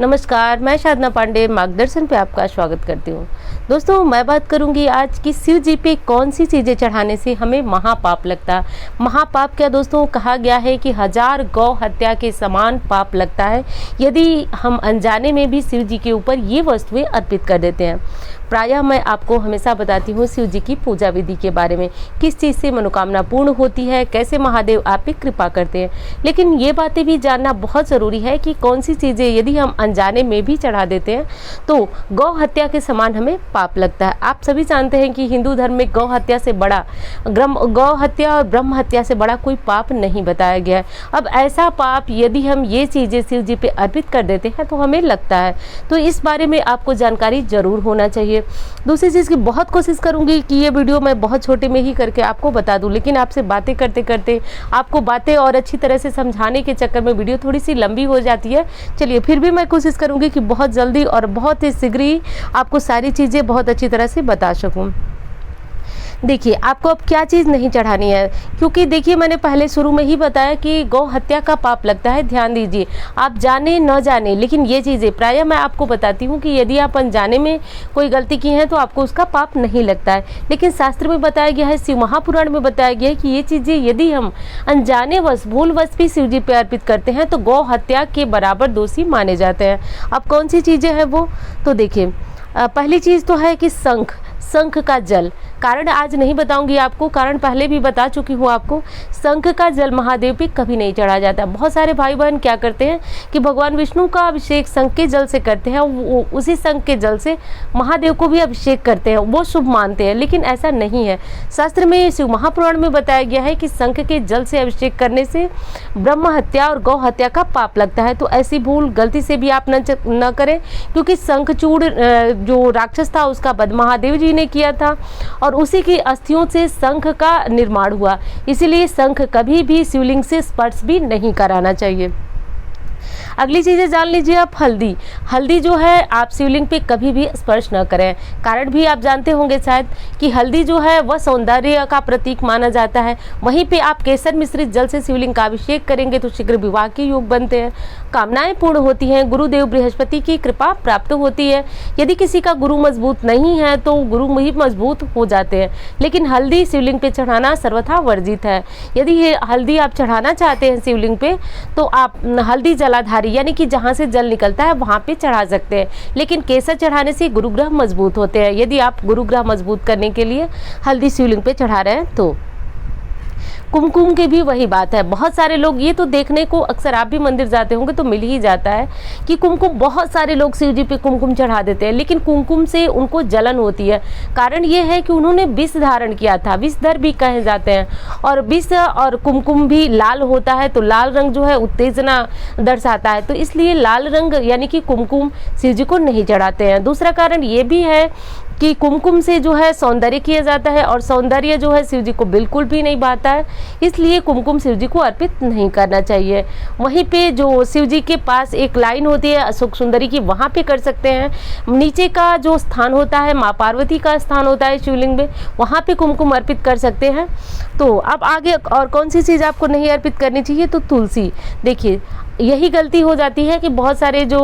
नमस्कार, मैं साधना पांडे मार्गदर्शन पे आपका स्वागत करती हूँ। दोस्तों, मैं बात करूँगी आज कि शिव जी पे कौन सी चीज़ें चढ़ाने से हमें महापाप लगता है। महापाप क्या दोस्तों, कहा गया है कि 1000 गौ हत्या के समान पाप लगता है यदि हम अनजाने में भी शिव जी के ऊपर ये वस्तुएं अर्पित कर देते हैं। प्रायः मैं आपको हमेशा बताती हूँ शिव जी की पूजा विधि के बारे में, किस चीज़ से मनोकामना पूर्ण होती है, कैसे महादेव आप पे कृपा करते हैं। लेकिन ये बातें भी जानना बहुत ज़रूरी है कि कौन सी चीज़ें यदि हम अनजाने में भी चढ़ा देते हैं तो गौ हत्या के समान हमें पाप लगता है। आप सभी जानते हैं कि हिंदू धर्म में गौ हत्या से बड़ा गौ हत्या और ब्रह्म हत्या से बड़ा कोई पाप नहीं बताया गया है। अब ऐसा पाप यदि हम ये चीज़ें शिव जी पे अर्पित कर देते हैं तो हमें लगता है, तो इस बारे में आपको जानकारी जरूर होना चाहिए। दूसरी चीज़ की बहुत कोशिश करूंगी कि ये वीडियो मैं बहुत छोटे में ही करके आपको बता दूं, लेकिन आपसे बातें करते करते आपको बातें और अच्छी तरह से समझाने के चक्कर में वीडियो थोड़ी सी लंबी हो जाती है। चलिए, फिर भी मैं कोशिश करूंगी कि बहुत जल्दी और बहुत ही शीघ्र ही आपको सारी चीज़ें बहुत अच्छी तरह से बता सकूं। देखिए, आपको अब क्या चीज़ नहीं चढ़ानी है, क्योंकि देखिए मैंने पहले शुरू में ही बताया कि गौ हत्या का पाप लगता है। ध्यान दीजिए, आप जाने न जाने, लेकिन ये चीज़ें प्रायः मैं आपको बताती हूँ कि यदि आप अनजाने में कोई गलती की है तो आपको उसका पाप नहीं लगता है। लेकिन शास्त्र में बताया गया है, शिव महापुराण में बताया गया है कि ये चीज़ें यदि हम अनजाने वश भूलवश भी शिव जी पे अर्पित करते हैं तो गौ हत्या के बराबर दोषी माने जाते हैं। अब कौन सी चीज़ें हैं वो, तो देखिए पहली चीज़ तो है कि शंख का जल। कारण आज नहीं बताऊंगी आपको, कारण पहले भी बता चुकी हूँ आपको। शंख का जल महादेव पे कभी नहीं चढ़ा जाता। बहुत सारे भाई बहन क्या करते हैं कि भगवान विष्णु का अभिषेक शंख के जल से करते हैं, उसी शंख के जल से महादेव को भी अभिषेक करते हैं, वो शुभ मानते हैं। लेकिन ऐसा नहीं है। शास्त्र में शिव महापुराण में बताया गया है कि शंख के जल से अभिषेक करने से ब्रह्म हत्या और गौ हत्या का पाप लगता है। तो ऐसी भूल गलती से भी आप न करें, क्योंकि शंखचूड़ जो राक्षस था उसका वध महादेव जी ने किया था और उसी की अस्थियों से शंख का निर्माण हुआ। इसीलिए शंख कभी भी शिवलिंग से स्पर्श भी नहीं कराना चाहिए। अगली चीज़ें जान लीजिए आप। हल्दी जो है आप शिवलिंग पे कभी भी स्पर्श न करें। कारण भी आप जानते होंगे शायद कि हल्दी जो है वह सौंदर्य का प्रतीक माना जाता है। वहीं पे आप केसर मिश्रित जल से शिवलिंग का अभिषेक करेंगे तो शीघ्र विवाह के योग बनते हैं, कामनाएं पूर्ण होती हैं, गुरुदेव बृहस्पति की कृपा प्राप्त होती है। यदि किसी का गुरु मजबूत नहीं है तो गुरु ही मजबूत हो जाते हैं। लेकिन हल्दी शिवलिंग पे चढ़ाना सर्वथा वर्जित है। यदि ये हल्दी आप चढ़ाना चाहते हैं शिवलिंग पे तो आप हल्दी जलाधारी यानी कि जहाँ से जल निकलता है वहाँ पे चढ़ा सकते हैं। लेकिन केसर चढ़ाने से गुरुग्रह मजबूत होते हैं। यदि आप गुरुग्रह मजबूत करने के लिए हल्दी शिवलिंग पे चढ़ा रहे हैं तो कुमकुम की भी वही बात है। बहुत सारे लोग, ये तो देखने को अक्सर आप भी मंदिर जाते होंगे तो मिल ही जाता है कि कुमकुम, बहुत सारे लोग शिव जी पे कुमकुम चढ़ा देते हैं, लेकिन कुमकुम से उनको जलन होती है। कारण ये है कि उन्होंने विष धारण किया था, विषधर भी कहे जाते हैं, और विष और कुमकुम भी लाल होता है तो लाल रंग जो है उत्तेजना दर्शाता है, तो इसलिए लाल रंग यानी कि कुमकुम शिव जी को नहीं चढ़ाते हैं। दूसरा कारण ये भी है कि कुमकुम से जो है सौंदर्य किया जाता है और सौंदर्य जो है शिव जी को बिल्कुल भी नहीं भाता है, इसलिए कुमकुम शिव जी को अर्पित नहीं करना चाहिए। वहीं पे जो शिव जी के पास एक लाइन होती है अशोक सुंदरी की, वहाँ पे कर सकते हैं। नीचे का जो स्थान होता है, माँ पार्वती का स्थान होता है शिवलिंग में, वहाँ पे कुमकुम अर्पित कर सकते हैं। तो अब आगे और कौन सी चीज़ आपको नहीं अर्पित करनी चाहिए, तो तुलसी। देखिए यही गलती हो जाती है कि बहुत सारे जो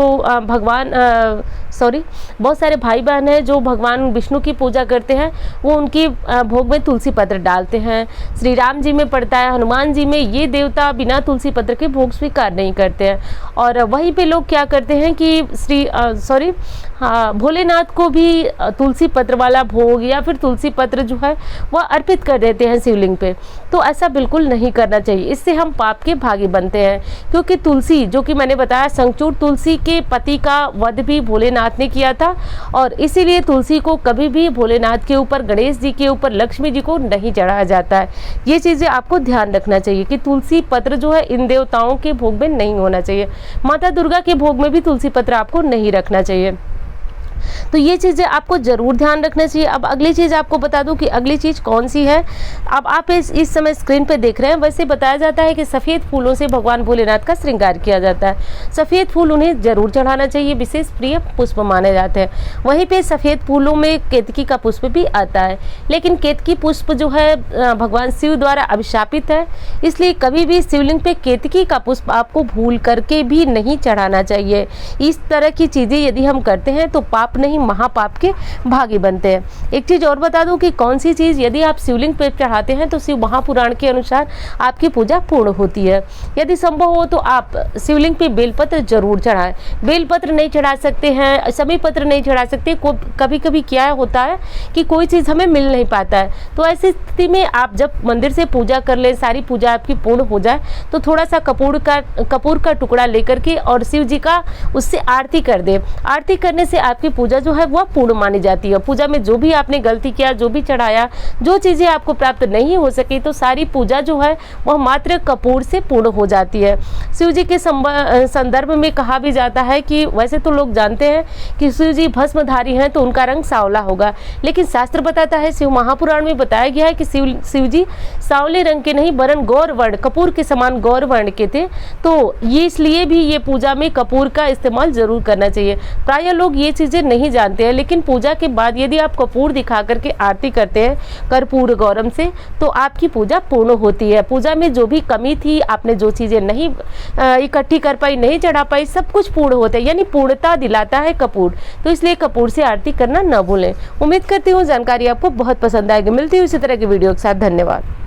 बहुत सारे भाई बहन हैं जो भगवान विष्णु की पूजा करते हैं, वो उनकी भोग में तुलसी पत्र डालते हैं। श्री राम जी में पड़ता है, हनुमान जी में, ये देवता बिना तुलसी पत्र के भोग स्वीकार नहीं करते हैं। और वहीं पे लोग क्या करते हैं कि भोलेनाथ को भी तुलसी पत्र वाला भोग या फिर तुलसी पत्र जो है वह अर्पित कर देते हैं शिवलिंग पे। तो ऐसा बिल्कुल नहीं करना चाहिए, इससे हम पाप के भागी बनते हैं। क्योंकि तुलसी, जो कि मैंने बताया शंखचूड़, तुलसी के पति का वध भी भोलेनाथ ने किया था, और इसीलिए तुलसी को कभी भी भोलेनाथ के ऊपर, गणेश जी के ऊपर, लक्ष्मी जी को नहीं चढ़ाया जाता है। ये चीज़ें आपको ध्यान रखना चाहिए कि तुलसी पत्र जो है इन देवताओं के भोग में नहीं होना चाहिए। माता दुर्गा के भोग में भी तुलसी पत्र आपको नहीं रखना चाहिए। तो ये चीज़ें आपको ज़रूर ध्यान रखना चाहिए। अब अगली चीज़ आपको बता दूं कि अगली चीज़ कौन सी है। अब आप इस समय स्क्रीन पे देख रहे हैं, वैसे बताया जाता है कि सफ़ेद फूलों से भगवान भोलेनाथ का श्रृंगार किया जाता है। सफ़ेद फूल उन्हें ज़रूर चढ़ाना चाहिए, विशेष प्रिय पुष्प माने जाते हैं। वहीं पे सफ़ेद फूलों में केतकी का पुष्प भी आता है, लेकिन केतकी पुष्प जो है भगवान शिव द्वारा अभिशापित है, इसलिए कभी भी शिवलिंग पे केतकी का पुष्प आपको भूल करके भी नहीं चढ़ाना चाहिए। इस तरह की चीज़ें यदि हम करते हैं तो पाप नहीं महापाप के भागी बनते हैं। एक चीज़ और बता दूं कि कौन सी चीज़ यदि आप शिवलिंग पे चढ़ाते हैं तो शिव महापुराण के अनुसार आपकी पूजा पूर्ण होती है। यदि संभव हो तो आप शिवलिंग पे बेलपत्र जरूर चढ़ाएं। बेलपत्र नहीं चढ़ा सकते हैं, समी पत्र नहीं चढ़ा सकते, कभी कभी क्या होता है कि कोई चीज़ हमें मिल नहीं पाता है, तो ऐसी स्थिति में आप जब मंदिर से पूजा कर लें, सारी पूजा आपकी पूर्ण हो जाए, तो थोड़ा सा कपूर का टुकड़ा लेकर के और शिव जी का उससे आरती कर दे। आरती करने से आपकी पूजा जो है वह पूर्ण मानी जाती है। पूजा में जो भी आपने गलती किया, जो भी चढ़ाया, जो चीज़ें आपको प्राप्त नहीं हो सकी, तो सारी पूजा जो है वह मात्र कपूर से पूर्ण हो जाती है। शिव जी के संदर्भ में कहा भी जाता है कि वैसे तो लोग जानते हैं कि शिव जी भस्मधारी हैं तो उनका रंग सांवला होगा, लेकिन शास्त्र बताता है, शिव महापुराण में बताया गया है कि शिव जी सांवले रंग के नहीं वरन गौर वर्ण, कपूर के समान गौर वर्ण के थे। तो ये इसलिए भी ये पूजा में कपूर का इस्तेमाल जरूर करना चाहिए। प्राय लोग ये चीज़ें नहीं जानते हैं, लेकिन पूजा के बाद यदि आप कपूर दिखा करके आरती करते हैं कर्पूर गौरम से, तो आपकी पूजा पूर्ण होती है। पूजा में जो भी कमी थी, आपने जो चीज़ें नहीं इकट्ठी कर पाई, नहीं चढ़ा पाई, सब कुछ पूर्ण होता है, यानी पूर्णता दिलाता है कपूर। तो इसलिए कपूर से आरती करना न भूलें। उम्मीद करती हूँ जानकारी आपको बहुत पसंद आएगी। मिलती हूँ इसी तरह की वीडियो के साथ। धन्यवाद।